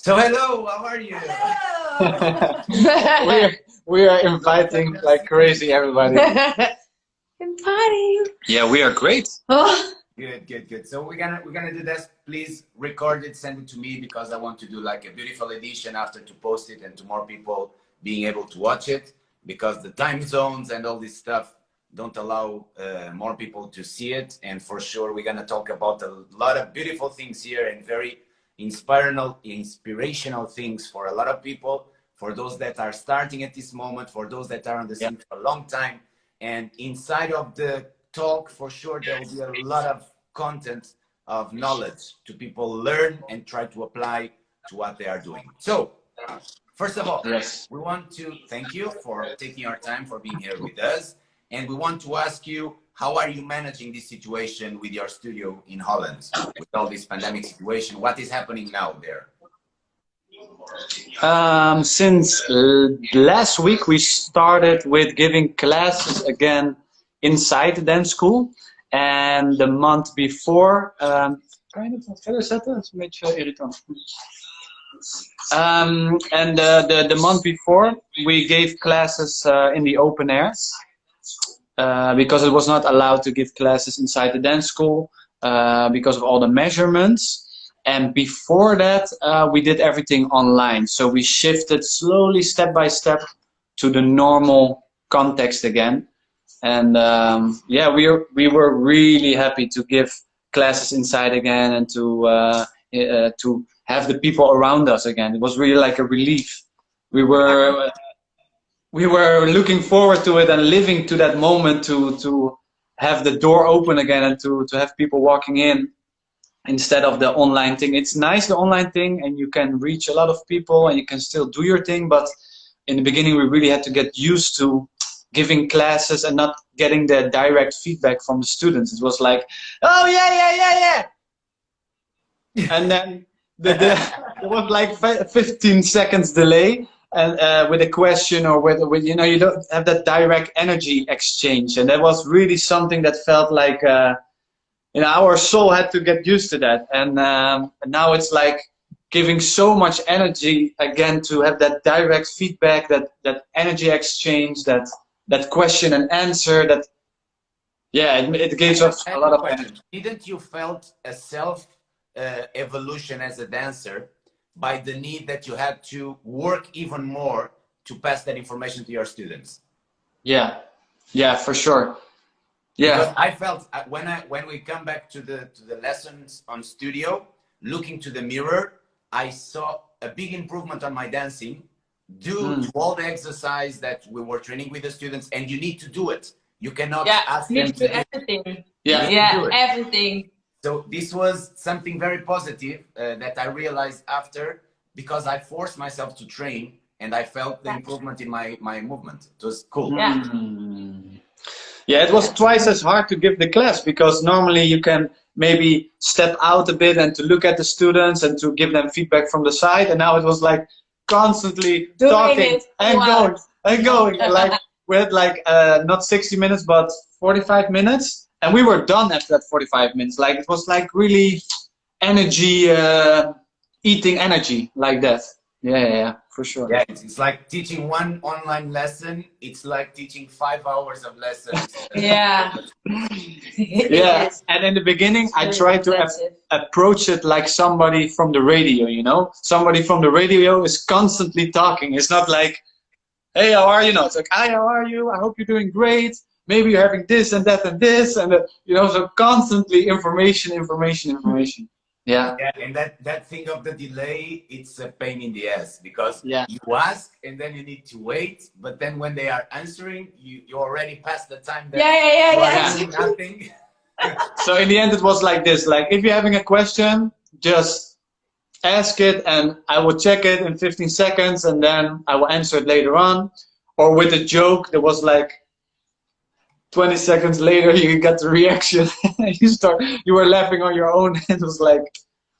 So hello, how are you? Hello. we are inviting like crazy everybody. Inviting. Yeah, we are great. Oh. Good. So we're gonna do this. Please record it, send it to me because I want to do like a beautiful edition after to post it and to more people being able to watch it because the time zones and all this stuff don't allow more people to see it. And for sure, we're gonna talk about a lot of beautiful things here and very inspirational things for a lot of people, for those that are starting at this moment, for those that are on the scene for a long time. And inside of the talk, for sure, there will be a lot of content of knowledge to people learn and try to apply to what they are doing. So, first of all, we want to thank you for taking your time for being here with us. And we want to ask you, how are you managing this situation with your studio in Holland with all this pandemic situation? What is happening now there? Since last week, we started with giving classes again inside the dance school. And the month before, kan je het wat verder zetten? Dat is een beetje irritant. And the month before, we gave classes in the open air. Because it was not allowed to give classes inside the dance school because of all the measurements. And before that, we did everything online. So we shifted slowly, step by step, to the normal context again. And yeah, we were really happy to give classes inside again and to have the people around us again. It was really like a relief. We were looking forward to it and living to that moment to have the door open again and to have people walking in instead of the online thing. It's nice, the online thing, and you can reach a lot of people and you can still do your thing, but in the beginning we really had to get used to giving classes and not getting the direct feedback from the students. It was like, oh yeah. And then there was like 15 seconds delay. And with a question or with you know, you don't have that direct energy exchange, and that was really something that felt like you know, our soul had to get used to that. And now it's like giving so much energy again to have that direct feedback, that energy exchange, that question and answer. That it gives us a lot of energy. Didn't you felt a self evolution as a dancer by the need that you had to work even more to pass that information to your students? Yeah, for sure. Yeah, because I felt when we come back to the lessons on studio, looking to the mirror, I saw a big improvement on my dancing due to all the exercise that we were training with the students. And you need to do it. You cannot ask them to do everything. Yeah, Everything. So this was something very positive that I realized after, because I forced myself to train and I felt the improvement in my movement. It was cool. Yeah. Yeah, it was twice as hard to give the class because normally you can maybe step out a bit and to look at the students and to give them feedback from the side. And now it was like constantly talking and going. Like we had like not 60 minutes, but 45 minutes. And we were done after that 45 minutes. Like it was like really energy, eating energy like that. Yeah, for sure. Yeah, it's like teaching one online lesson. It's like teaching 5 hours of lessons. Yeah. Yeah, and in the beginning, I tried to approach it like somebody from the radio, you know? Somebody from the radio is constantly talking. It's not like, hey, how are you? No, it's like, hi, how are you? I hope you're doing great. Maybe you're having this and that and this. And, you know, so constantly information. Yeah, and that thing of the delay, it's a pain in the ass because you ask and then you need to wait, but then when they are answering, you already passed the time that you are nothing. So in the end, it was like this: like if you're having a question, just ask it, and I will check it in 15 seconds, and then I will answer it later on. Or with a joke, there was like 20 seconds later, you got the reaction. You were laughing on your own. It was like,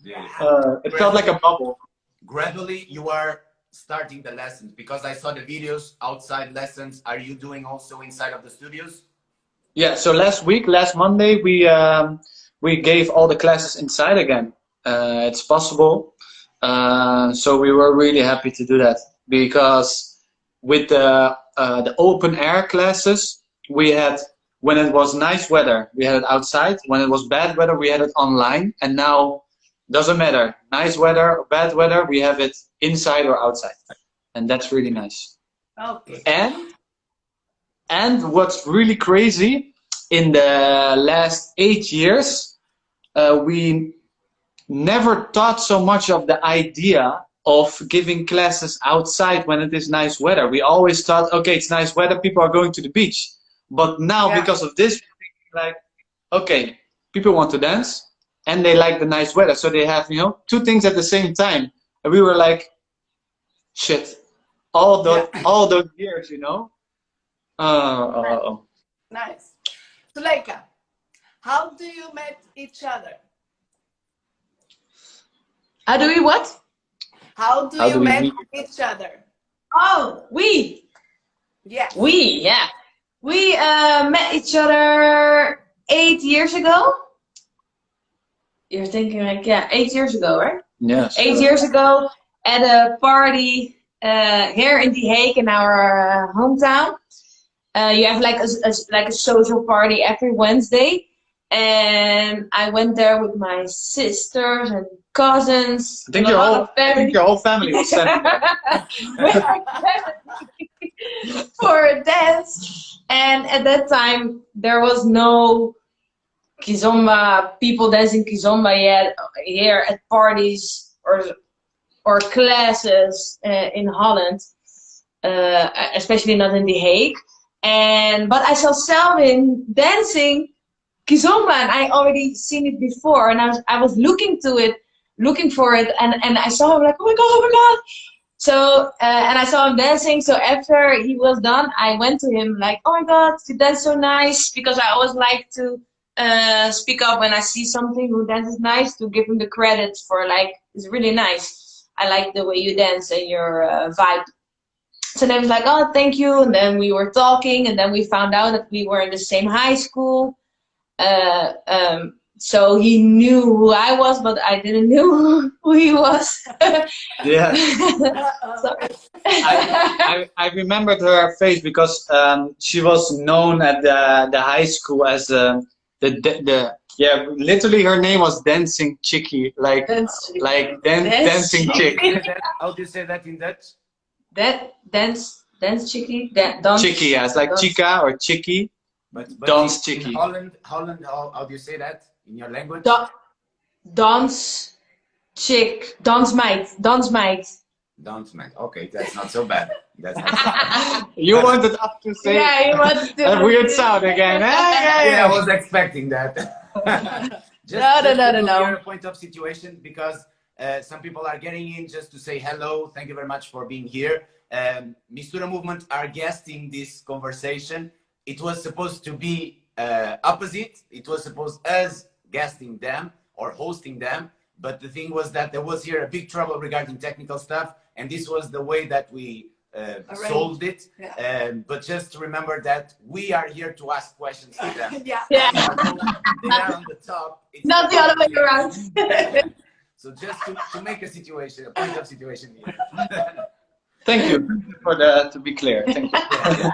it felt like a bubble. Gradually, you are starting the lessons because I saw the videos outside lessons. Are you doing also inside of the studios? Yeah. So last Monday, we gave all the classes inside again. It's possible. So we were really happy to do that because with the open air classes, we had, when it was nice weather, we had it outside. When it was bad weather, we had it online. And now, doesn't matter, nice weather or bad weather, we have it inside or outside. And that's really nice. Okay. And what's really crazy, in the last 8 years, we never thought so much of the idea of giving classes outside when it is nice weather. We always thought, okay, it's nice weather, people are going to the beach. But now, because of this, like, okay, people want to dance and they like the nice weather. So they have, you know, two things at the same time. And we were like, shit, all those years, you know? Nice. Suleika, how do you met each other? How do we what? How do you met each other? Oh, we. Yeah. We met each other 8 years ago. You're thinking like, yeah, 8 years ago, right? Yes. 8 years ago at a party here in The Hague in our hometown. You have like a social party every Wednesday. And I went there with my sisters and cousins. I think your whole family was sent for a dance. And at that time, there was no Kizomba, people dancing Kizomba yet here at parties or classes in Holland, especially not in The Hague. But I saw Selwin dancing Kizomba, and I already seen it before, and I was looking for it, and I saw him like, oh my god. So and I saw him dancing. So after he was done, I went to him like, oh my god, you dance so nice, because I always like to speak up when I see something who dances nice, to give him the credit for like, it's really nice. I like the way you dance and your vibe. So then he was like, oh, thank you. And then we were talking, and then we found out that we were in the same high school. So he knew who I was, but I didn't know who he was. Yeah. I remembered her face because she was known at the high school as literally her name was Dancing Chickie, like dancing chick. How do you say that in Dutch? Dance chickie, dance chickie, yeah, it's like chica or chickie. But dance in chickie. Holland, how do you say that in your language? Dance chick, dance meid. Dance meid. Okay, that's not so bad. That's not so bad. You wanted us to say you wanted to a weird sound again. Yeah, I was expecting that. No. Your point of situation, because some people are getting in just to say hello. Thank you very much for being here. Mistura Movement are guesting this conversation. It was supposed to be opposite. It was supposed us guesting them or hosting them. But the thing was that there was here a big trouble regarding technical stuff. And this was the way that we solved it. Yeah. But just remember that we are here to ask questions to them. Yeah. They are on the top. It's not the other way around. So just to make a point of situation here. Thank you for to be clear. Thank you.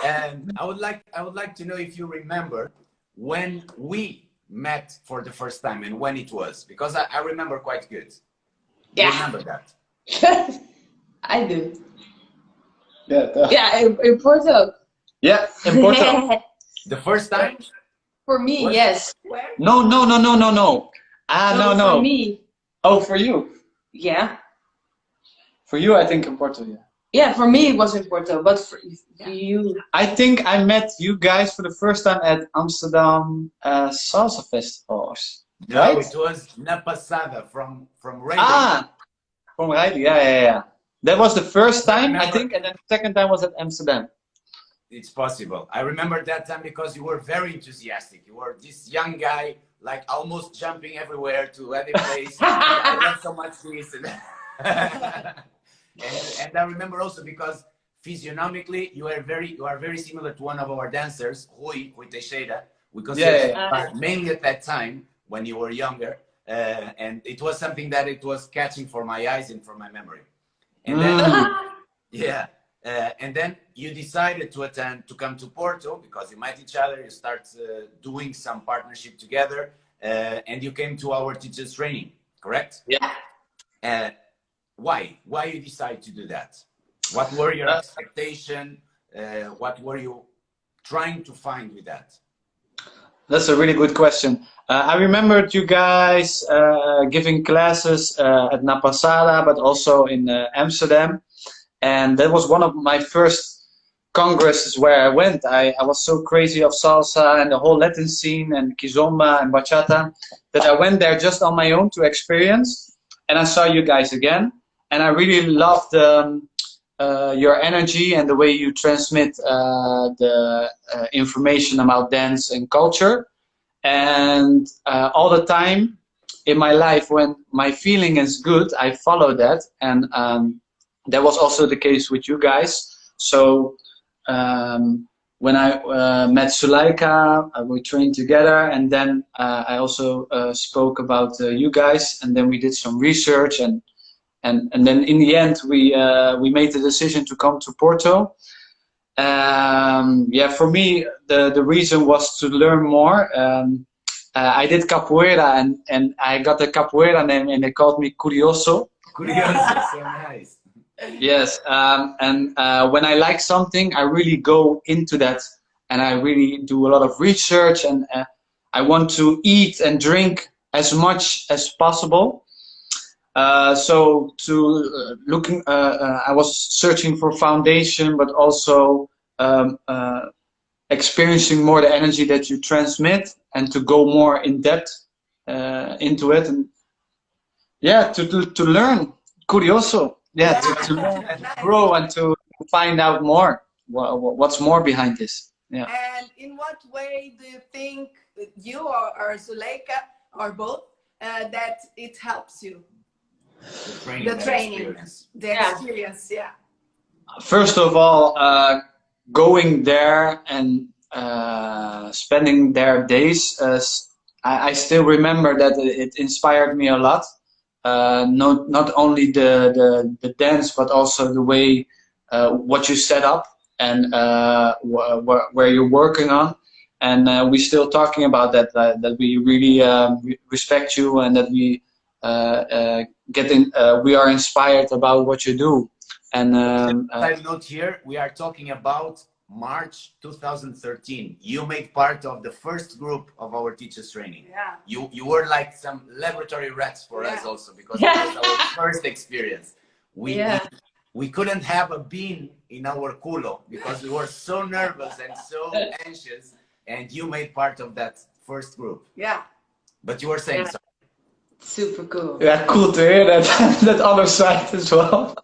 And I would like to know if you remember when we met for the first time and when it was, because I remember quite good. Do you remember that? I do. Yeah. In Porto. Yeah, in Porto. The first time? For me, yes. Where? No. No. For me. Oh, for you? Yeah. For you, I think in Porto, yeah. Yeah, for me it was in Porto, but for you... I think I met you guys for the first time at Amsterdam Salsa festivals. No, right? it was Na Passada from Loureiro. Ah, from Loureiro, yeah. That was the first time, I think, and then the second time was at Amsterdam. It's possible. I remember that time because you were very enthusiastic. You were this young guy, like almost jumping everywhere to every place. I love so much this. And I remember also because physiognomically you are very similar to one of our dancers, Rui Teixeira. We consider mainly at that time when you were younger. and it was something that it was catching for my eyes and for my memory. And then, yeah, and then you decided to come to Porto because you met each other, you start doing some partnership together, and you came to our teachers training, correct? Yeah. Why you decide to do that? What were your expectations? What were you trying to find with that? That's a really good question. I remembered you guys giving classes at Na Passada, but also in Amsterdam. And that was one of my first congresses where I went. I was so crazy of salsa and the whole Latin scene and Kizomba and bachata that I went there just on my own to experience. And I saw you guys again. And I really loved your energy and the way you transmit the information about dance and culture. And all the time in my life, when my feeling is good, I follow that. And that was also the case with you guys. So when I met Suleika, we trained together, and then I also spoke about you guys, and then we did some research, and then in the end we made the decision to come to Porto. Yeah, for me the reason was to learn more. I did capoeira, and I got a capoeira name, and they called me Curioso. Curioso, so nice. Yes, and when I like something, I really go into that, and I really do a lot of research, and I want to eat and drink as much as possible. So I was searching for foundation, but also experiencing more the energy that you transmit, and to go more in depth into it, and yeah, to learn. Curioso. Yeah, to learn, to grow, and to find out more. What's more behind this? Yeah. And in what way do you think you or Suleika or both that it helps you? The training, the experience, yeah. First of all, going there and spending their days, I still remember that it inspired me a lot. Not only the dance, but also the way what you set up and where you're working on. And we're still talking about that. That we really respect you, and that we we are inspired about what you do. And side note here, we are talking about March 2013. You made part of the first group of our teachers training. Yeah. You were like some laboratory rats for us also, because it was our first experience. We couldn't have a bean in our culo because we were so nervous and so anxious, and you made part of that first group. Yeah. But you were saying something. Super cool. Yeah, cool to hear that that other side as well.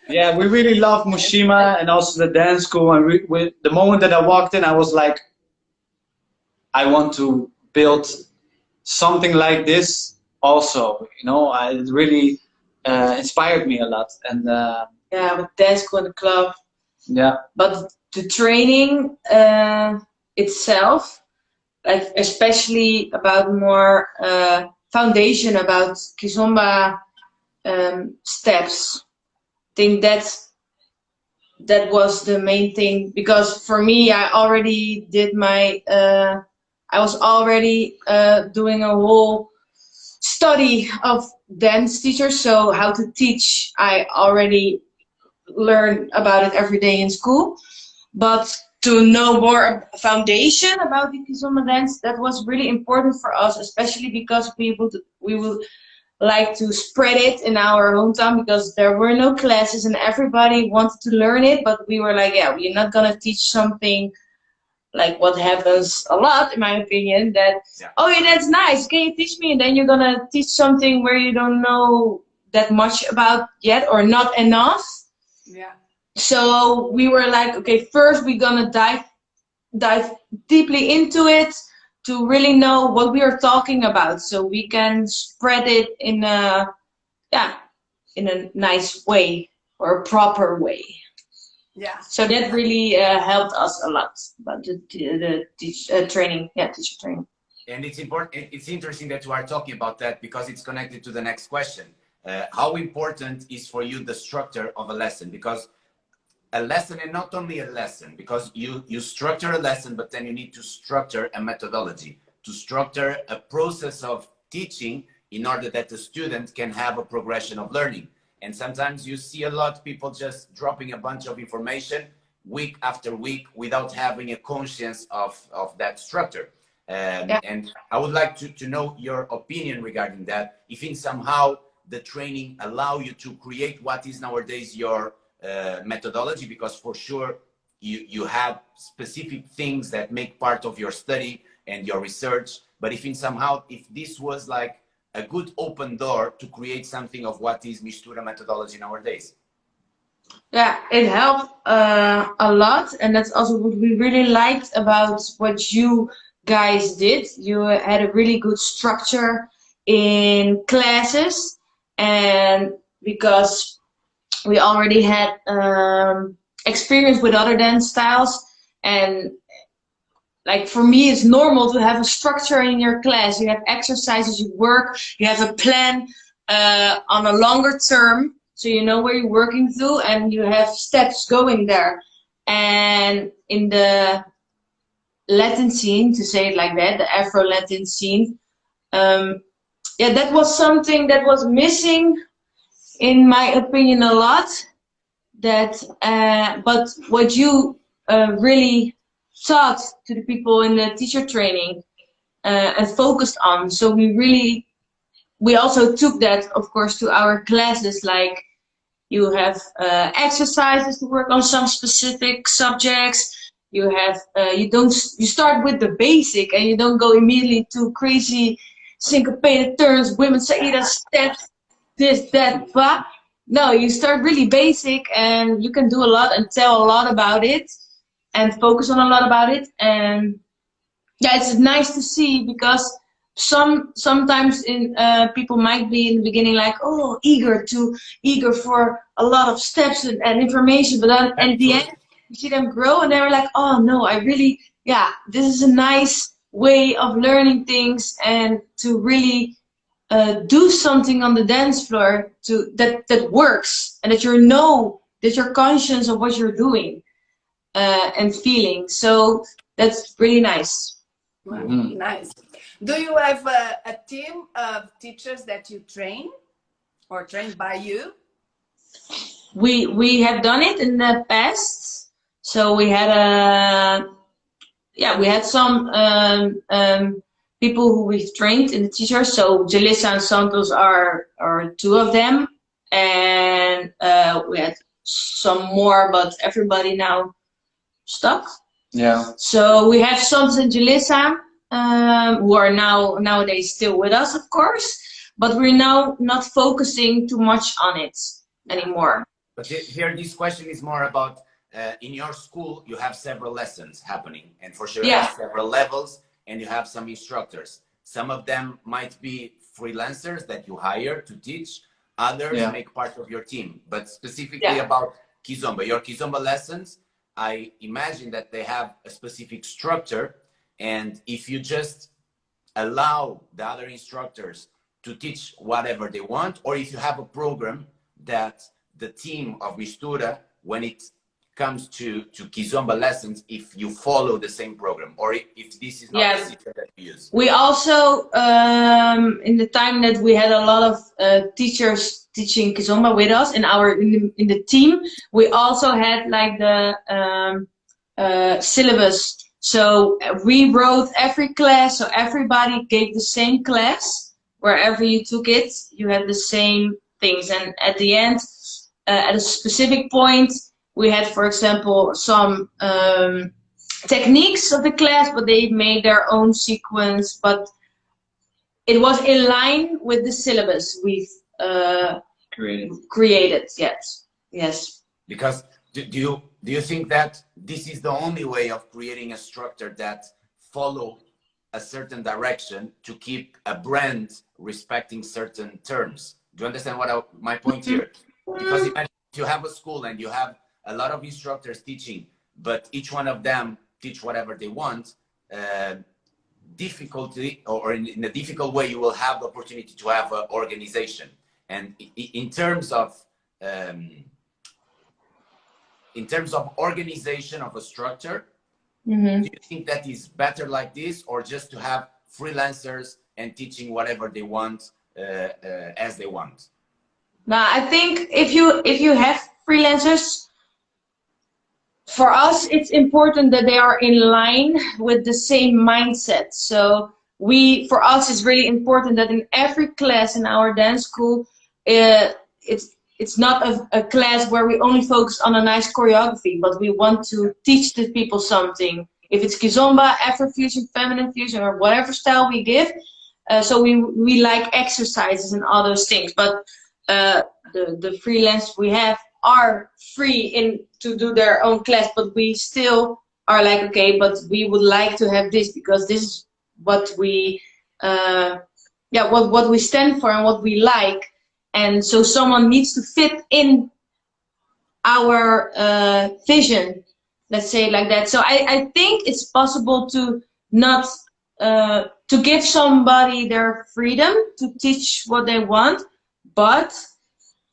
Yeah, we really love Mushima and also the dance school. And the moment that I walked in, I was like, I want to build something like this also. You know, it really inspired me a lot. And yeah, with dance school and the club. Yeah. But the training itself, like especially about more foundation about Kizomba steps. I think that was the main thing, because for me, I already did my I was already doing a whole study of dance teachers, so how to teach I already learned about it every day in school, but to know more foundation about the Kizomba dance, that was really important for us, especially because we would like to spread it in our hometown, because there were no classes and everybody wanted to learn it, but we were like, yeah, we're not gonna teach something like what happens a lot, in my opinion, that, oh yeah, that's nice, can you teach me? And then you're gonna teach something where you don't know that much about yet, or not enough. Yeah. So we were like, okay, first we're gonna dive deeply into it to really know what we are talking about, so we can spread it in a nice way, or a proper way. Yeah. So that really helped us a lot about the training, teacher training. And it's important, it's interesting that you are talking about that because it's connected to the next question. How important is for you the structure of a lesson? Because a lesson, and not only a lesson, because you structure a lesson, but then you need to structure a methodology, to structure a process of teaching in order that the student can have a progression of learning. And sometimes you see a lot of people just dropping a bunch of information week after week without having a conscience of that structure. And I would like to know your opinion regarding that. If in somehow the training allow you to create what is nowadays your methodology, because for sure you have specific things that make part of your study and your research, but if in somehow, if this was like a good open door to create something of what is Mistura methodology nowadays. Yeah, it helped a lot, and that's also what we really liked about what you guys did. You had a really good structure in classes, and because we already had experience with other dance styles, and like for me, it's normal to have a structure in your class. You have exercises, you work, you have a plan on a longer term, so you know where you're working to, and you have steps going there. And in the Latin scene, to say it like that, the Afro-Latin scene, yeah, that was something that was missing, in my opinion, a lot. That, but what you really taught to the people in the teacher training and focused on. So we also took that, of course, to our classes. Like you have exercises to work on some specific subjects. You have you start with the basic and you don't go immediately to crazy syncopated turns, women saida steps, this, that, blah. No, you start really basic and you can do a lot and tell a lot about it and focus on a lot about it. And yeah, it's nice to see, because sometimes in people might be in the beginning like, oh, eager for a lot of steps and information, but then at the end you see them grow and they're like, oh no, I really, yeah, this is a nice way of learning things and to really do something on the dance floor that works, and that that you're conscious of what you're doing and feeling. So that's really nice. Wow, nice. Do you have a team of teachers that you train or trained by you? We have done it in the past. So we had some people who we've trained in the teachers. So Jalissa and Santos are two of them, and we had some more, but everybody now stuck. Yeah. So we have Santos and Jalissa, who are nowadays still with us, of course, but we're now not focusing too much on it anymore. But here, this question is more about in your school, you have several lessons happening, and for sure you have several levels, and you have some instructors. Some of them might be freelancers that you hire to teach, others make part of your team. But specifically about Kizomba, your Kizomba lessons, I imagine that they have a specific structure, and if you just allow the other instructors to teach whatever they want, or if you have a program that the team of Mistura, when it comes to Kizomba lessons, if you follow the same program, or if this is not the system that you use. We also, in the time that we had a lot of teachers teaching Kizomba with us in the team, we also had like the syllabus. So we wrote every class, so everybody gave the same class. Wherever you took it, you had the same things. And at the end, at a specific point, we had, for example, some techniques of the class, but they made their own sequence. But it was in line with the syllabus we've created. Yes. Because do you think that this is the only way of creating a structure that follow a certain direction to keep a brand respecting certain terms? Do you understand my point here? Because imagine if you have a school and you have a lot of instructors teaching, but each one of them teach whatever they want, difficulty, or in a difficult way, you will have the opportunity to have an organization. And in terms of organization of a structure, do you think that is better like this, or just to have freelancers and teaching whatever they want as they want? Now, I think if you have freelancers, for us, it's important that they are in line with the same mindset. So for us, it's really important that in every class in our dance school, it's not a class where we only focus on a nice choreography, but we want to teach the people something. If it's Kizomba, Afrofusion, Feminine Fusion, or whatever style we give. So we like exercises and all those things. But the freelancers we have are free to do their own class, but we still are like, okay, but we would like to have this because this is what we what we stand for and what we like. And so someone needs to fit in our vision, let's say it like that. So I think it's possible to not to give somebody their freedom to teach what they want, but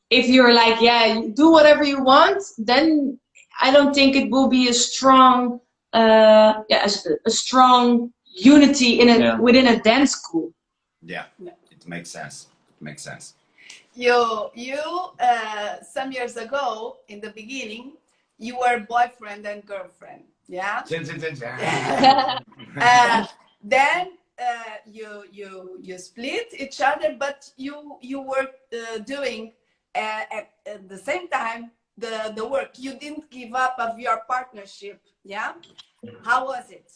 if you're like, yeah, do whatever you want, then I don't think it will be a strong a strong unity within a dance school. Yeah, it makes sense. It makes sense. You some years ago, in the beginning, you were boyfriend and girlfriend, yeah? Then you split each other, but you were doing at the same time the work. You didn't give up of your partnership, yeah? How was it?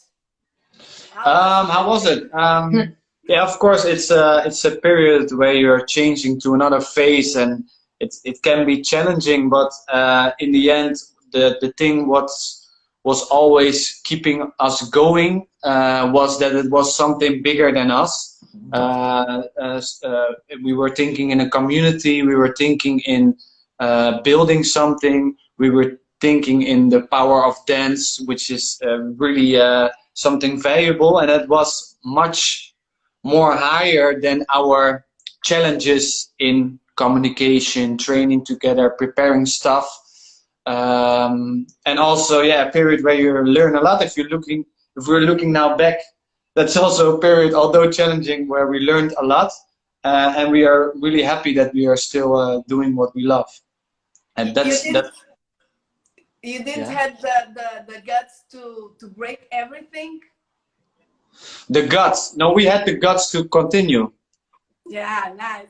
How was it? Yeah, of course, it's a period where you're changing to another phase, and it can be challenging. But in the end, the thing was always keeping us going was that it was something bigger than us. We were thinking in a community. We were thinking in building something. We were thinking in the power of dance, which is really something valuable, and it was much more higher than our challenges in communication, training together, preparing stuff, and also a period where you learn a lot. If we're looking now back, that's also a period, although challenging, where we learned a lot, and we are really happy that we are still doing what we love. And you didn't have the guts to break everything? The guts. No, we had the guts to continue. Yeah, nice.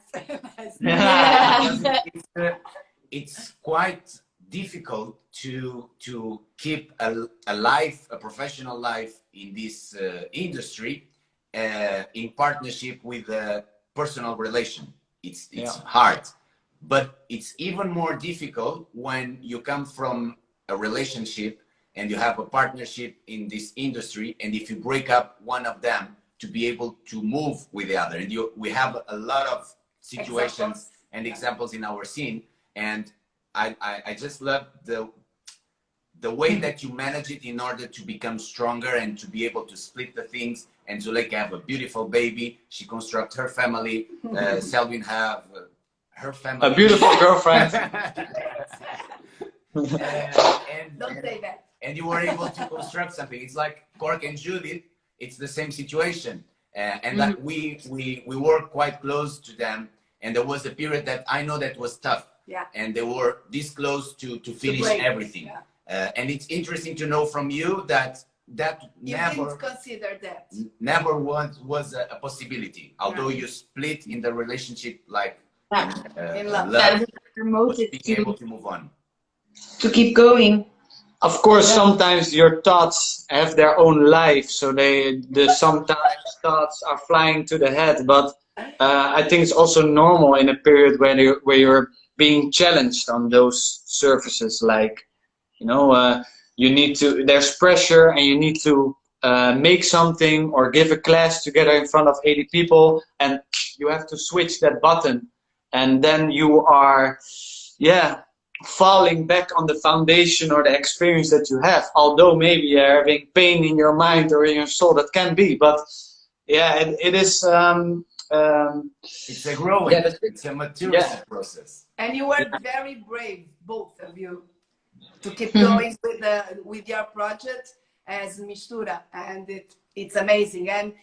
Nice. Yeah. It's quite difficult to keep a life, a professional life in this industry in partnership with a personal relation. It's hard, but it's even more difficult when you come from a relationship and you have a partnership in this industry, and if you break up one of them, to be able to move with the other. And we have a lot of situations and examples in our scene, and I just love the way that you manage it in order to become stronger and to be able to split the things. And Suleika have a beautiful baby. She constructs her family. Selwin have her family. A beautiful girlfriend. Don't say that. And you were able to construct something. It's like Cork and Judith. It's the same situation. And that we work quite close to them. And there was a period that I know that was tough. Yeah. And they were this close to finish everything. Yeah. And it's interesting to know from you that you didn't consider that. Never was a possibility. Although you split in the relationship, like in love. Being able to move on. To keep going. Of course, sometimes your thoughts have their own life, so sometimes thoughts are flying to the head. But I think it's also normal in a period where you're being challenged on those surfaces. Like, you need to. There's pressure, and you need to make something or give a class together in front of 80 people, and you have to switch that button, and then you are, falling back on the foundation or the experience that you have, although maybe you're having pain in your mind or in your soul. That can be, but yeah, it is. It's a growing, Yeah, it's a maturity yeah. process. And you were very brave, both of you, to keep going with your project as Mistura, and it's amazing. And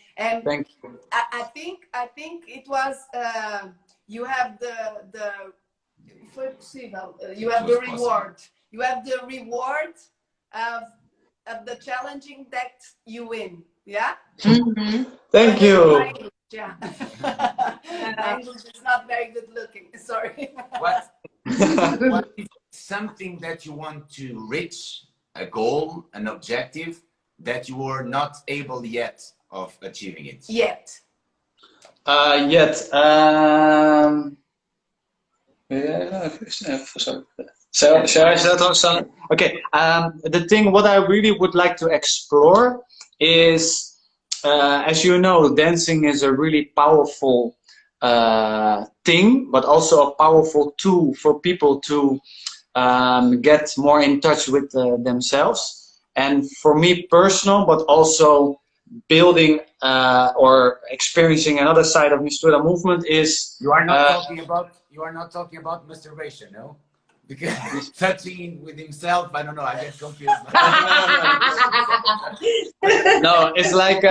Thank you. I think it was you have the foi possível. You have the reward. You have the reward of the challenging that you win. Yeah. Thank you. Yeah. My English is not very good looking. Sorry. What is something that you want to reach, a goal, an objective that you were not able yet of achieving it? Yet. Yet. Yeah, sorry. So shall I start on? Okay. The thing what I really would like to explore is, as you know, dancing is a really powerful thing, but also a powerful tool for people to get more in touch with themselves. And for me personal, but also building or experiencing another side of Mistura movement is You are not talking about masturbation, no? Because touching with himself, I don't know, I get confused. no, it's like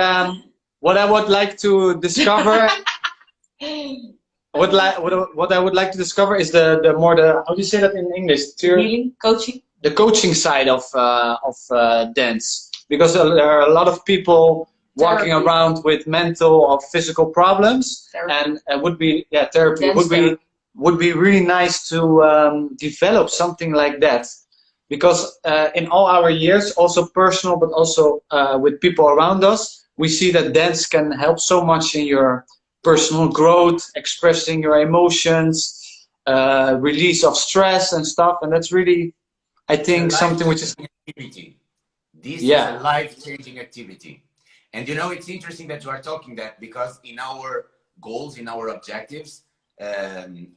what I would like to discover. What I would like to discover is the more the, how do you say that in English? Healing, coaching. The coaching side of dance, because there are a lot of people walking Therapy. around with mental or physical problems, Therapy. and it would be therapy Dance therapy. would be really nice to develop something like that, because in all our years, also personal, but also with people around us, we see that dance can help so much in your personal growth, expressing your emotions, release of stress and stuff, and that's really, I think, something which is activity. This Yeah. is a life-changing activity. And you know, it's interesting that you are talking that, because in our goals, in our objectives,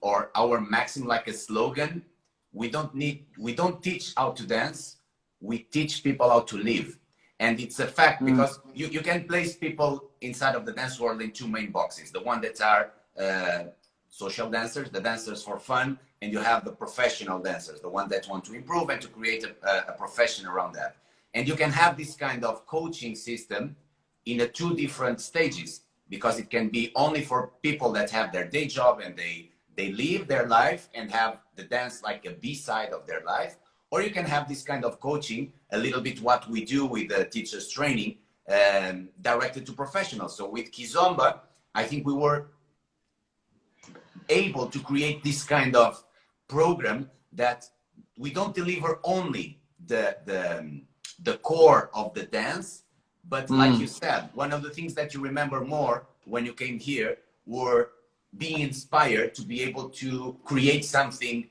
or our maxim, like a slogan, we don't teach how to dance, we teach people how to live. And it's a fact, because you can place people inside of the dance world in two main boxes. The one that are social dancers, the dancers for fun, and you have the professional dancers, the ones that want to improve and to create a profession around that. And you can have this kind of coaching system in a two different stages, because it can be only for people that have their day job and they live their life and have the dance like a B-side of their life. Or you can have this kind of coaching, a little bit what we do with the teachers training, directed to professionals. So with Kizomba, I think we were able to create this kind of program that we don't deliver only the core of the dance, but like you said, one of the things that you remember more when you came here were being inspired to be able to create something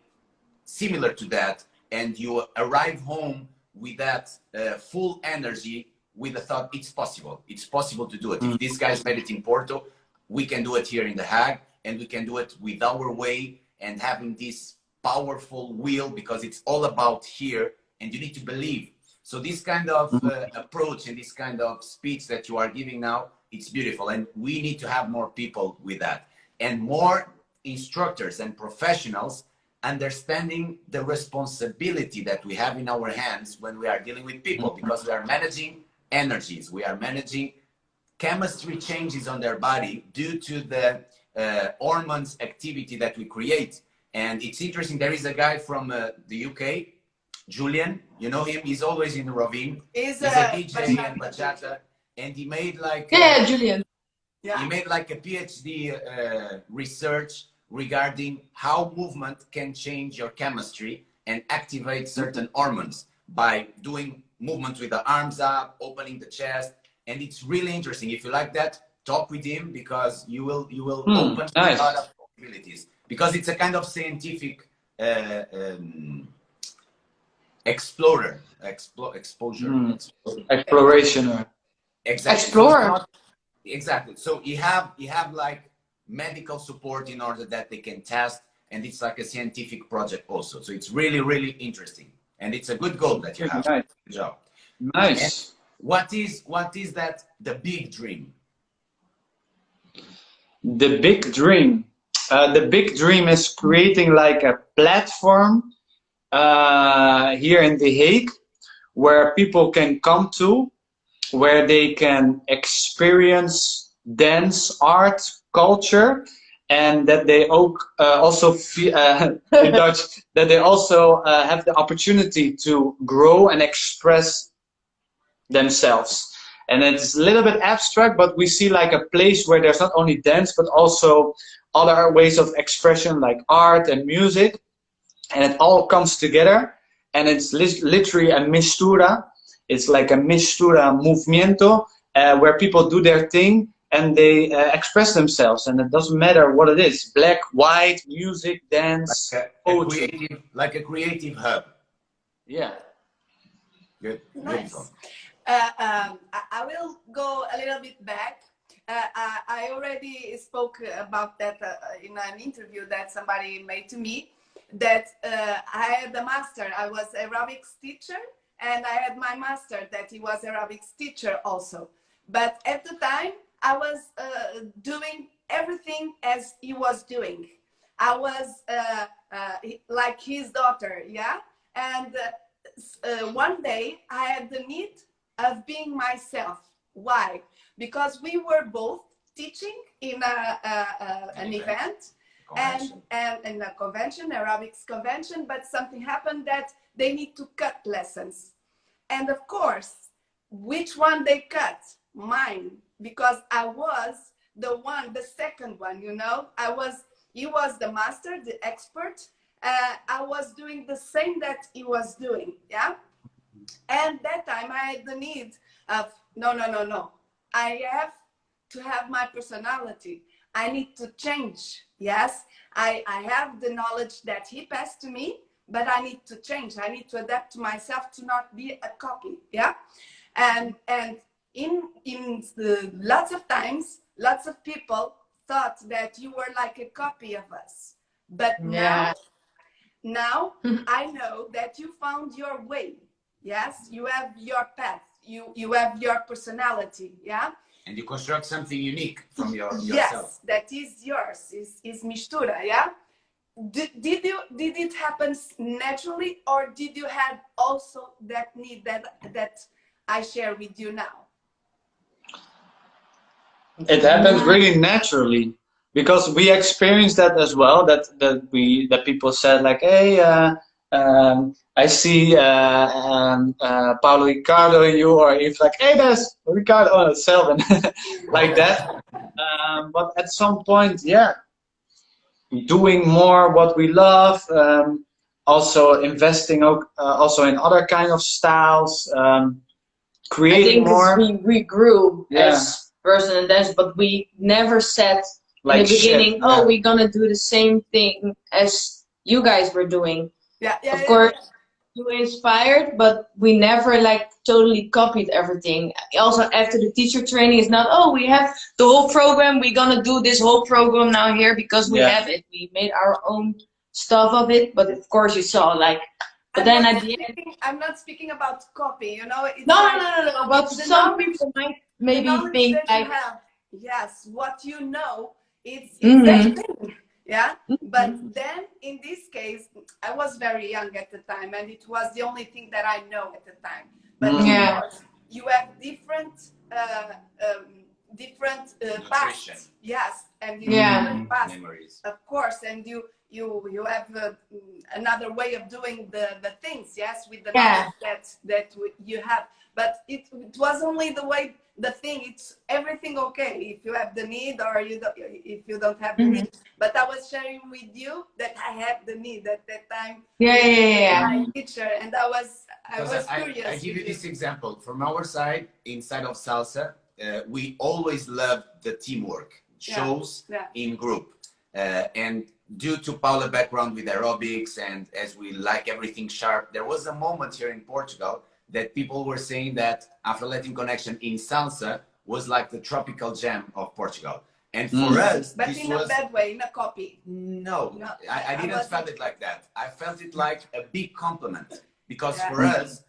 similar to that, and you arrive home with that full energy, with the thought, it's possible to do it. If these guys made it in Porto, we can do it here in The Hague, and we can do it with our way, and having this powerful will, because it's all about here, and you need to believe. So this kind of approach and this kind of speech that you are giving now, it's beautiful, and we need to have more people with that, and more instructors and professionals understanding the responsibility that we have in our hands when we are dealing with people, because we are managing energies, we are managing chemistry changes on their body due to the hormones activity that we create. And it's interesting, there is a guy from the UK, Julian, you know him, he's always in Rovin. He's a DJ and bachata, and he made like Julian. Yeah. He made like a PhD research regarding how movement can change your chemistry and activate certain hormones by doing movements with the arms up, opening the chest, and it's really interesting. If you like that, talk with him, because you will open a lot of possibilities, because it's a kind of scientific exposure. exploration. Exactly. Explorer. So exactly. So you have like medical support in order that they can test, and it's like a scientific project also. So it's really, really interesting, and it's a good goal that you have. Nice. Good job. Nice. And what is that the big dream? The big dream. The big dream is creating like a platform here in The Hague where people can come to, where they can experience dance, art, culture, and that they also feel, in Dutch, that they also have the opportunity to grow and express themselves. And it's a little bit abstract, but we see like a place where there's not only dance, but also other ways of expression like art and music. And it all comes together. And it's literally a mistura. It's like a mistura movimiento, where people do their thing and they express themselves. And it doesn't matter what it is, black, white, music, dance, poetry. Like a creative hub. Yeah. Good. Nice. Beautiful. I will go a little bit back. I already spoke about that in an interview that somebody made to me, that I had a master. I was aerobics teacher, and I had my master that he was aerobics teacher also. But at the time, I was doing everything as he was doing. I was like his daughter, yeah? And one day I had the need of being myself. Why? Because we were both teaching in an event and in a convention, aerobics convention, but something happened that they need to cut lessons. And of course, which one they cut? Mine, because I was the second one, you know. He was the master, the expert. I was doing the same that he was doing, yeah? And that time I had the need of, no. I have to have my personality. I need to change, yes? I have the knowledge that he passed to me, but I need to change. I need to adapt to myself to not be a copy, yeah? And in lots of times, lots of people thought that you were like a copy of us. But now I know that you found your way. Yes, you have your path. You have your personality. Yeah. And you construct something unique from yourself. Yes, that is yours. Is mistura. Yeah. Did it happen naturally, or did you have also that need that I share with you now? It happens really naturally, because we experienced that as well. That people said like, hey, I see Paula, Ricardo in you, or if like, hey, there's Ricardo, oh, it's Selwin, like that. But at some point, yeah, doing more what we love, also investing also in other kind of styles, creating more. We grew as person and dance, but we never said like in the beginning, we're gonna do the same thing as you guys were doing. Of course, you were inspired, but we never like totally copied everything. Also, after the teacher training, it's not, we have the whole program, we're gonna do this whole program now here because we have it. We made our own stuff of it, but of course you saw like, but then at the end, I'm not speaking about copy, you know. It's no. But some people might maybe think like, yes, what you know, it's that thing, yeah. But then in this case, I was very young at the time, and it was the only thing that I know at the time. But of course, you have different pasts, yes, and different pasts, memories, of course, and you have another way of doing the things, yes, with the knowledge that you have. But it was only the thing. It's everything okay if you have the need, or if you don't have the need. But I was sharing with you that I had the need at that time. My teacher, and I was curious. I give you this example from our side. Inside of salsa, we always love the teamwork shows in group, and due to Paula's background with aerobics, and as we like everything sharp, there was a moment here in Portugal that people were saying that Afro Latin Connection in salsa was like the tropical jam of Portugal. And for us, but this in a bad way, in a copy. No, I didn't feel it like that. I felt it like a big compliment, because for us,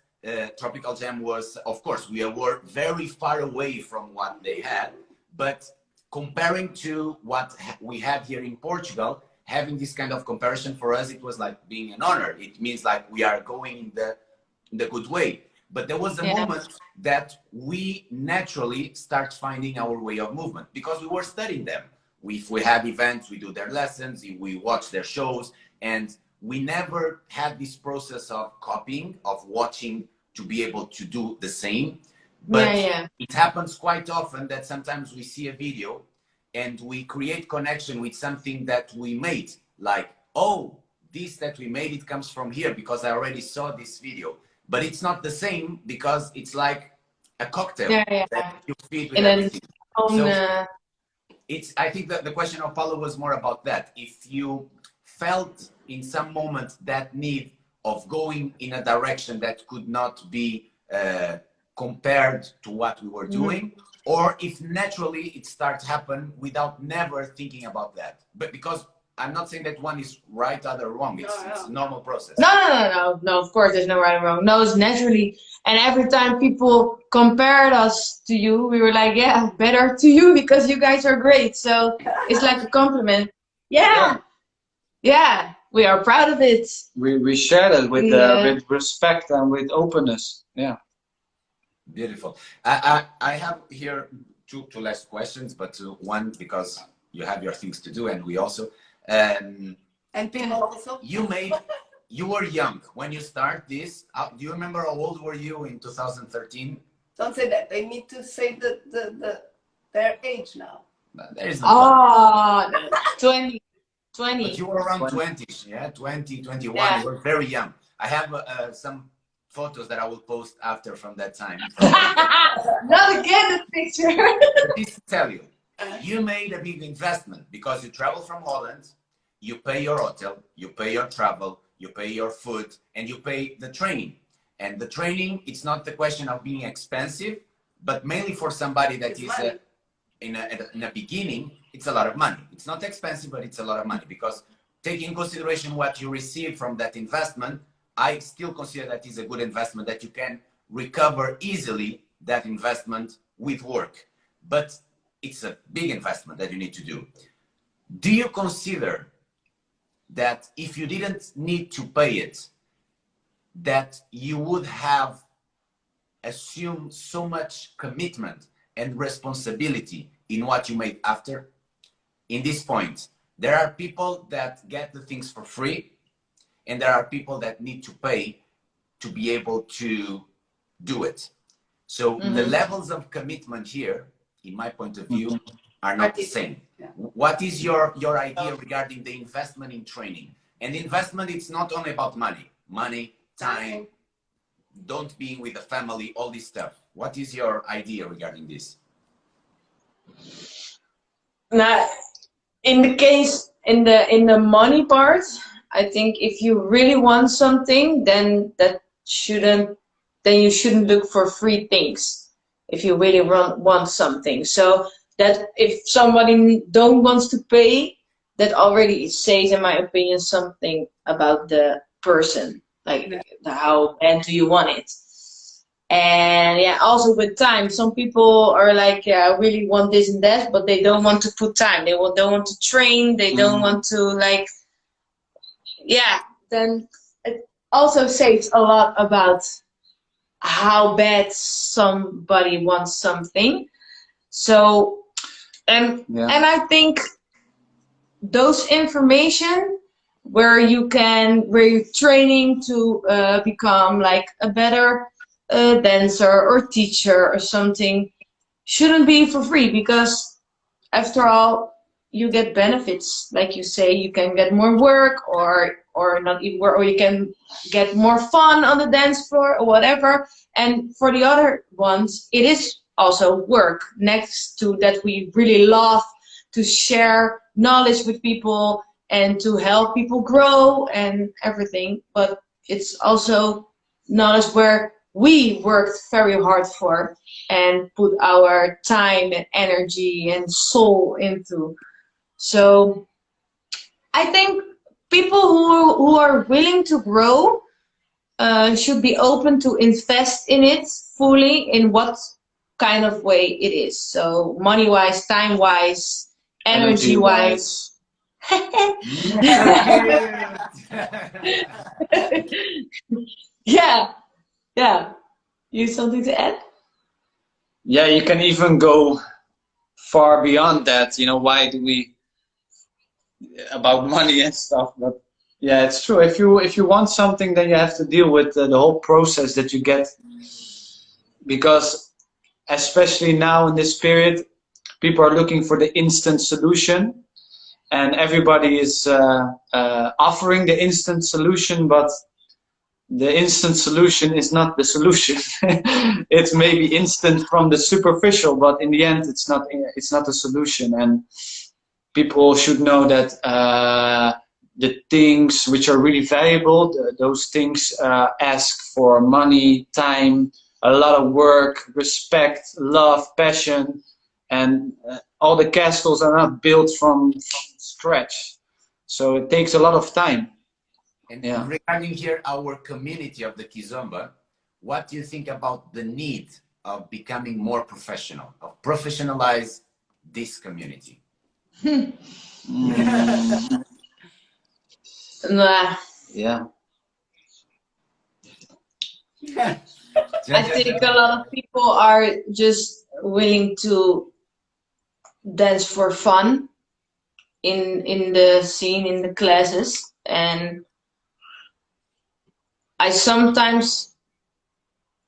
tropical jam was, of course, we were very far away from what they had, but comparing to what we have here in Portugal, having this kind of comparison for us, it was like being an honor. It means like we are going in the good way. But there was a moment that we naturally start finding our way of movement because we were studying them. If we have events, we do their lessons, we watch their shows, and we never had this process of copying, of watching to be able to do the same. But it happens quite often that sometimes we see a video and we create connection with something that we made, like, oh, this that we made, it comes from here because I already saw this video. But it's not the same because it's like a cocktail that you feed with everything. So I think that the question of Paula was more about that. If you felt in some moment that need of going in a direction that could not be compared to what we were doing, or if naturally it starts happen without never thinking about that. But because I'm not saying that one is right, other wrong. It's a normal process. No, of course there's no right or wrong. No, it's naturally. And every time people compared us to you, we were like, yeah, better to you because you guys are great. So it's like a compliment. Yeah, we are proud of it. We share that with respect and with openness. Yeah. Beautiful. I have here two last questions, but one because you have your things to do, and we also. And people also. You were young when you start this. Do you remember how old were you in 2013? Don't say that. They need to say their age now. There is no 20. But you were around 20, yeah? 20, 21. Yeah. You were very young. I have some photos that I will post after from that time. Not again, the picture. Let me tell you. You made a big investment because you travel from Holland, you pay your hotel, you pay your travel, you pay your food, and you pay the training. And the training, it's not the question of being expensive, but mainly for somebody that is in a beginning, it's a lot of money. It's not expensive, but it's a lot of money because taking in consideration what you receive from that investment, I still consider that is a good investment that you can recover easily that investment with work. But it's a big investment that you need to do. Do you consider that if you didn't need to pay it, that you would have assumed so much commitment and responsibility in what you made after? In this point, there are people that get the things for free, and there are people that need to pay to be able to do it. So the levels of commitment here, in my point of view, are not the same. Yeah. What is your idea regarding the investment in training? And investment, it's not only about money, time, don't being with the family, all this stuff. What is your idea regarding this? Now, in the case, in the money part, I think if you really want something, then you shouldn't look for free things. If you really want something, so that if somebody don't wants to pay, that already says, in my opinion, something about the person, like how bad do you want it. And yeah, also with time, some people are like, yeah, I really want this and that, but they don't want to put time. They don't want to train. They don't want to like, yeah. Then it also says a lot about how bad somebody wants something. So, and I think those information where you're training to become like a better dancer or teacher or something shouldn't be for free, because after all, you get benefits. Like you say, you can get more work or not even work, or you can get more fun on the dance floor or whatever. And for the other ones, it is also work next to that. We really love to share knowledge with people and to help people grow and everything. But it's also knowledge where we worked very hard for and put our time and energy and soul into. So I think people who are willing to grow should be open to invest in it fully, in what kind of way it is. So money-wise, time-wise, energy-wise. Yeah, yeah. You have something to add? Yeah, you can even go far beyond that. You know, why do we about money and stuff? But yeah, it's true. If you want something, then you have to deal with the whole process that you get, because especially now in this period, people are looking for the instant solution, and everybody is offering the instant solution, but the instant solution is not the solution. It's maybe instant from the superficial, but in the end, it's not a solution. And people should know that the things which are really valuable, those things ask for money, time, a lot of work, respect, love, passion, and all the castles are not built from scratch. So it takes a lot of time. And Yeah. regarding here our community of the Kizomba, what do you think about the need of becoming more professional, of professionalize this community? Nah. Yeah. I think a lot of people are just willing to dance for fun in the scene, in the classes, and I sometimes,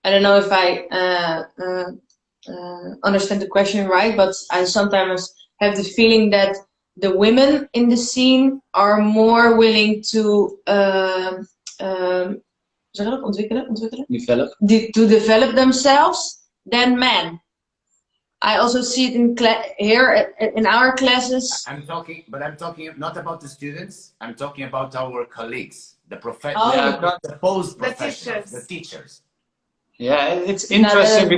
I don't know if I understand the question right, but I sometimes have the feeling that the women in the scene are more willing to Develop. to develop themselves than men. I also see it in here in our classes. I'm talking not about the students. I'm talking about our colleagues, the post-professionals, the teachers. Yeah, it's interesting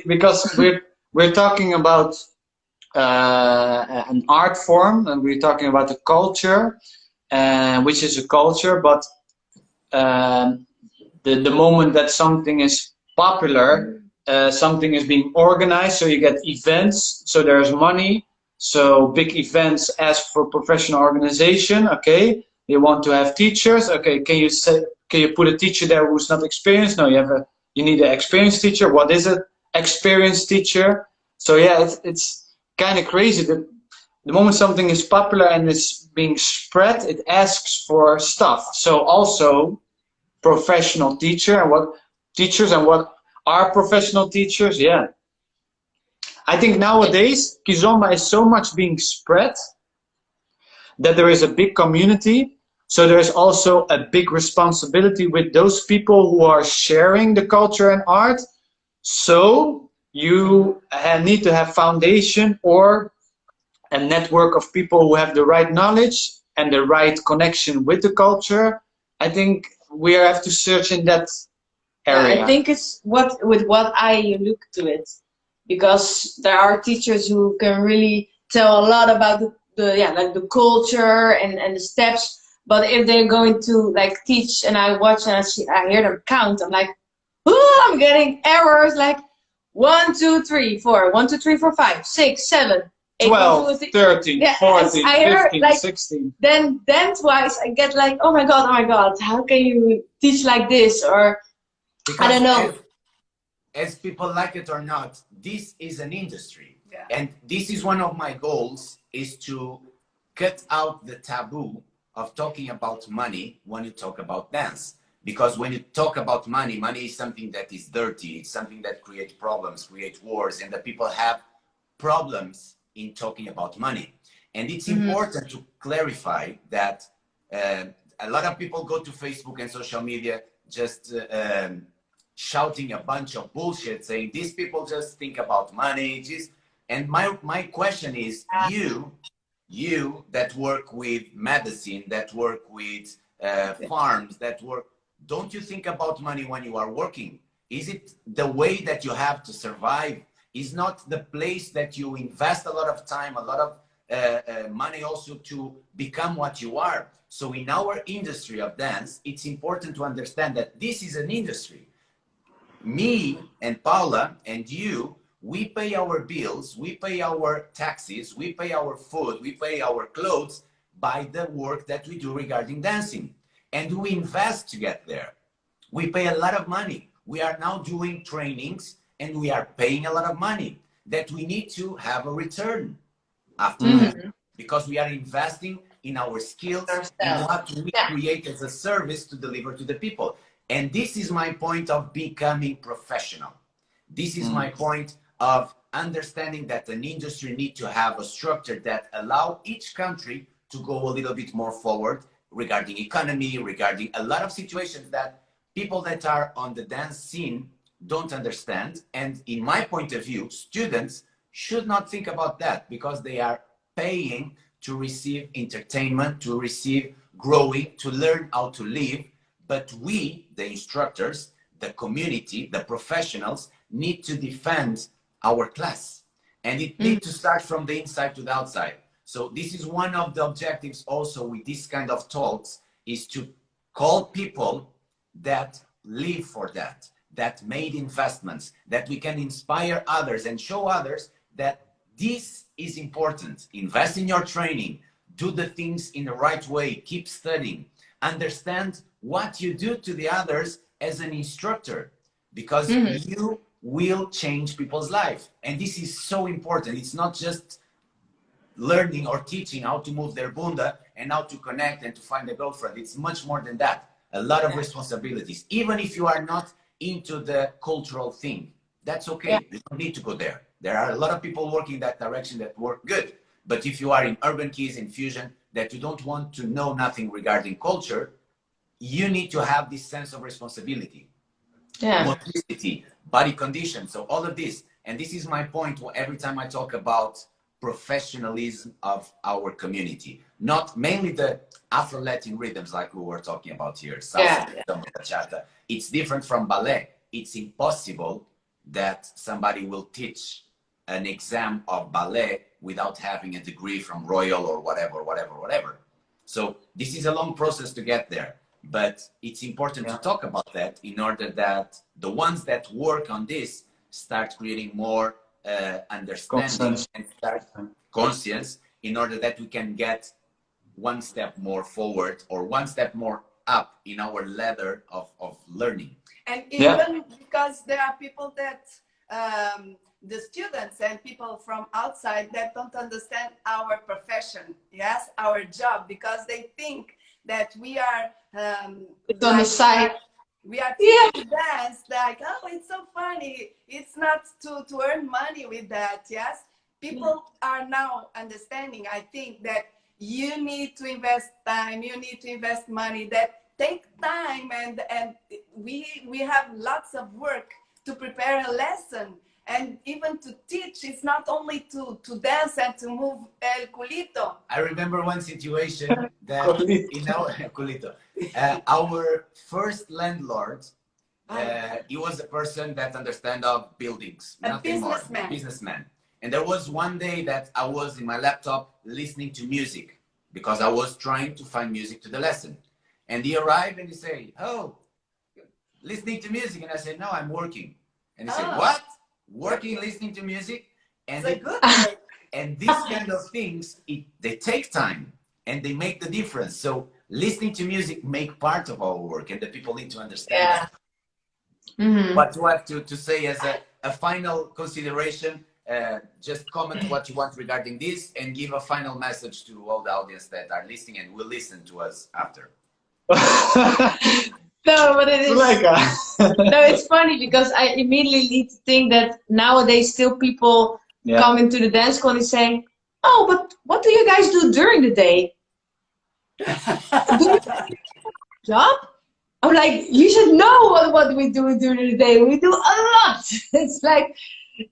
because we're talking about an art form, and we're talking about a culture, which is a culture. But the moment that something is popular, something is being organized, so you get events, so there's money, so big events ask for professional organization. Okay, they want to have teachers. Okay, can you put a teacher there who's not experienced? No, you need an experienced teacher. What is an experienced teacher? So yeah, it's kind of crazy that the moment something is popular and it's being spread, it asks for stuff. So also professional teacher, and what are professional teachers? Yeah. I think nowadays Kizomba is so much being spread that there is a big community. So there is also a big responsibility with those people who are sharing the culture and art. So you need to have foundation or a network of people who have the right knowledge and the right connection with the culture. I think we have to search in that area. Yeah, I think it's what I look to it, because there are teachers who can really tell a lot about the culture and the steps. But if they're going to like teach, and I watch and I hear them count, I'm like, oh, I'm getting errors like 1, 2, 3, 4, 1, 2, 3, 4, 5, 6, 7, 8, 12, 13, 14, 15, like, 16. Then twice I get like, oh my god, how can you teach like this? Or because I don't know. As people like it or not, this is an industry. Yeah. And this is one of my goals, is to cut out the taboo of talking about money when you talk about dance. Because when you talk about money, money is something that is dirty. It's something that creates problems, creates wars, and the people have problems in talking about money. And it's important to clarify that a lot of people go to Facebook and social media just shouting a bunch of bullshit, saying these people just think about money. And my question is, you that work with medicine, that work with farms, don't you think about money when you are working? Is it the way that you have to survive? Is not the place that you invest a lot of time, a lot of money also to become what you are? So in our industry of dance, it's important to understand that this is an industry. Me and Paula and you, we pay our bills, we pay our taxes, we pay our food, we pay our clothes by the work that we do regarding dancing. And we invest to get there. We pay a lot of money. We are now doing trainings and we are paying a lot of money that we need to have a return after that, because we are investing in our skills, in what we create as a service to deliver to the people. And this is my point of becoming professional. This is my point of understanding that an industry needs to have a structure that allow each country to go a little bit more forward regarding economy, regarding a lot of situations that people that are on the dance scene don't understand. And in my point of view, students should not think about that, because they are paying to receive entertainment, to receive growing, to learn how to live. But we, the instructors, the community, the professionals, need to defend our class. And it needs to start from the inside to the outside. So this is one of the objectives also with this kind of talks, is to call people that live for that, that made investments, that we can inspire others and show others that this is important. Invest in your training, do the things in the right way, keep studying, understand what you do to the others as an instructor, because you will change people's life. And this is so important. It's not just learning or teaching how to move their bunda and how to connect and to find a girlfriend. It's much more than that. A lot of responsibilities. Even if you are not into the cultural thing, that's okay. You don't need to go there. There are a lot of people working that direction that work good. But if you are in urban keys, in fusion, that you don't want to know nothing regarding culture, you need to have this sense of responsibility, mobility, body condition. So all of this, and this is my point every time I talk about professionalism of our community, not mainly the Afro-Latin rhythms like we were talking about here, salsa, bachata. It's different from ballet. It's impossible that somebody will teach an exam of ballet without having a degree from Royal or whatever. So this is a long process to get there, but it's important to talk about that in order that the ones that work on this start creating more understanding and start conscience, in order that we can get one step more forward or one step more up in our ladder of learning. And even because there are people that the students and people from outside that don't understand our profession, yes, our job, because they think that we are it's on the side. We are teaching dance like, oh, it's so funny. It's not to earn money with that, yes? People are now understanding, I think, that you need to invest time, you need to invest money, that take time, and we have lots of work to prepare a lesson. And even to teach, it's not only to dance and to move el culito. I remember one situation that, you know, culito. Our first landlord, he was a person that understand of buildings, nothing more, businessman. And there was one day that I was in my laptop listening to music, because I was trying to find music to the lesson. And he arrived and he said, oh, listening to music. And I said, no, I'm working. And he said, what? Working, listening to music? And and these kind of things, they take time and they make the difference. So listening to music make part of our work, and the people need to understand that. What do I have to say as a final consideration? Just comment what you want regarding this and give a final message to all the audience that are listening and will listen to us after. No, but it is. No, it's funny because I immediately need to think that nowadays still people come into the dance school and say, "Oh, but what do you guys do during the day? Do you have a job?" I'm like, "You should know what we do during the day. We do a lot.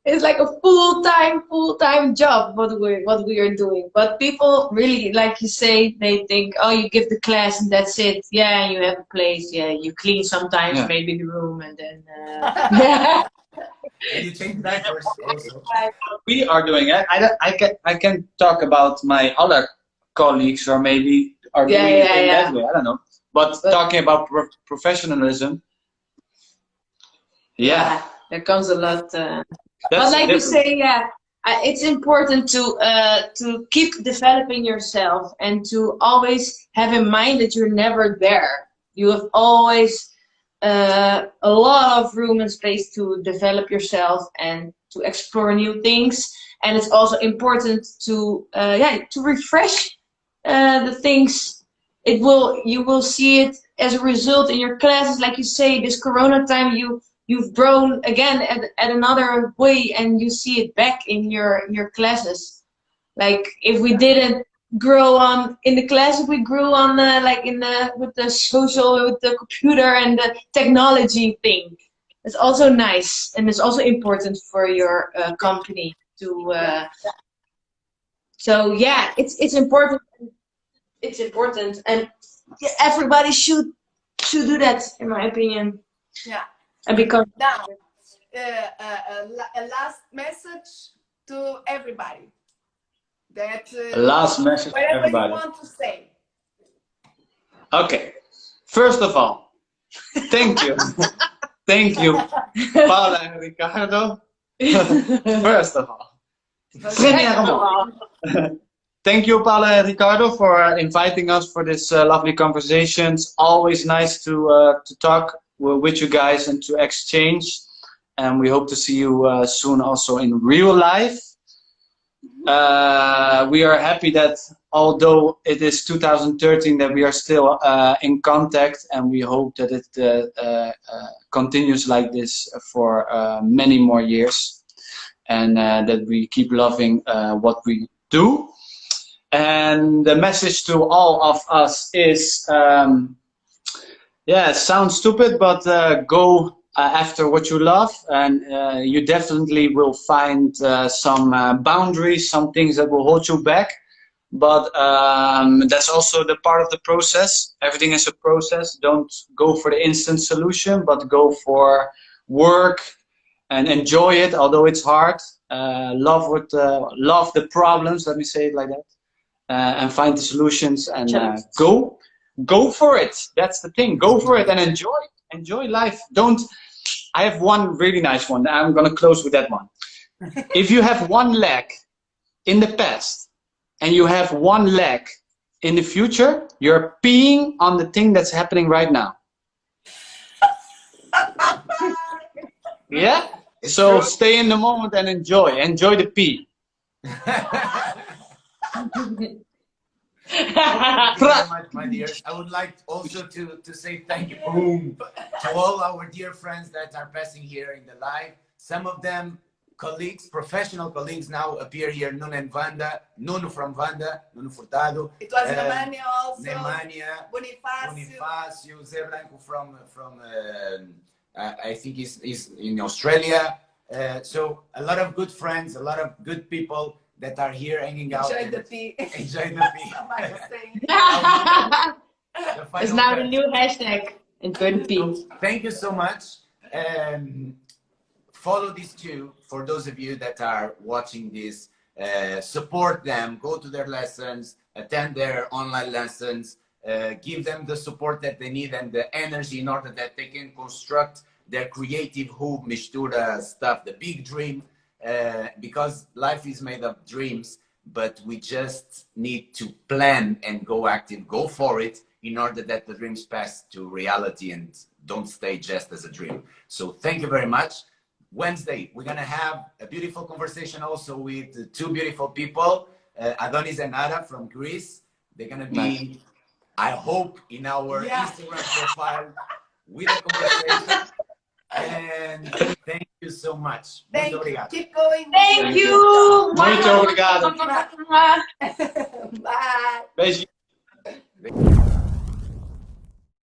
It's like a full-time job what we are doing." But people really, like you say, they think, oh, you give the class and that's it. Yeah, you have a place. Yeah, you clean sometimes, maybe the room, and then And you change diapers also. We are doing it. I can talk about my other colleagues, or maybe are doing it in that way. I don't know. But talking about professionalism, there comes a lot. That's But like the you difference. say, yeah, it's important to keep developing yourself and to always have in mind that you're never there. You have always a lot of room and space to develop yourself and to explore new things. And it's also important to to refresh the things. You will see it as a result in your classes, like you say. This Corona time, you've grown again at another way, and you see it back in your classes. Like if we didn't grow on in the class, we grew on like in the with the social, with the computer and the technology thing. It's also nice, and it's also important for your company to. So yeah, it's important. It's important, and everybody should do that, in my opinion. Yeah. And because Now, a last message to everybody. That Last message to whatever you everybody. want to say. Okay. First of all, thank you. Thank you, Paula and Ricardo. First of all. Premièrement. Thank you, Paula and Ricardo, for inviting us for this lovely conversations. Always nice to talk with you guys and to exchange. And we hope to see you soon also in real life. We are happy that although it is 2013 that we are still in contact, and we hope that it continues like this for many more years, and that we keep loving what we do. And the message to all of us is, yeah, it sounds stupid, but go after what you love, and you definitely will find some boundaries, some things that will hold you back. But that's also the part of the process. Everything is a process. Don't go for the instant solution, but go for work and enjoy it, although it's hard. Love the problems, let me say it like that. And find the solutions, and go for it. That's the thing. Go for it and enjoy life. I have one really nice one. I'm gonna close with that one. If you have one leg in the past and you have one leg in the future, you're peeing on the thing that's happening right now. Yeah. So stay in the moment and enjoy the pee. Thank you very much, my dears. I would like also to say thank you to all our dear friends that are passing here in the live. Some of them colleagues, professional colleagues now appear here. Nuno from Vanda, Nuno Furtado. It was Nemanja also. Nemanja, Bonifacio, Zé Branco from I think is in Australia. So a lot of good friends, a lot of good people that are here hanging out. Enjoy the pee. Enjoy the pee. It's now the new hashtag. Enjoy the pee. So, thank you so much. Follow these two. For those of you that are watching this, support them. Go to their lessons. Attend their online lessons. Give them the support that they need and the energy in order that they can construct their creative hoop, Mistura stuff, the big dream. Because life is made of dreams, but we just need to plan and go active, go for it in order that the dreams pass to reality and don't stay just as a dream. So thank you very much. Wednesday, we're going to have a beautiful conversation also with two beautiful people, Adonis and Ara from Greece. They're going to be, I hope, in our Instagram profile with a conversation. And thank you so much. Thank you. Keep going. Thank you. Muito obrigado. Bye. Beijo.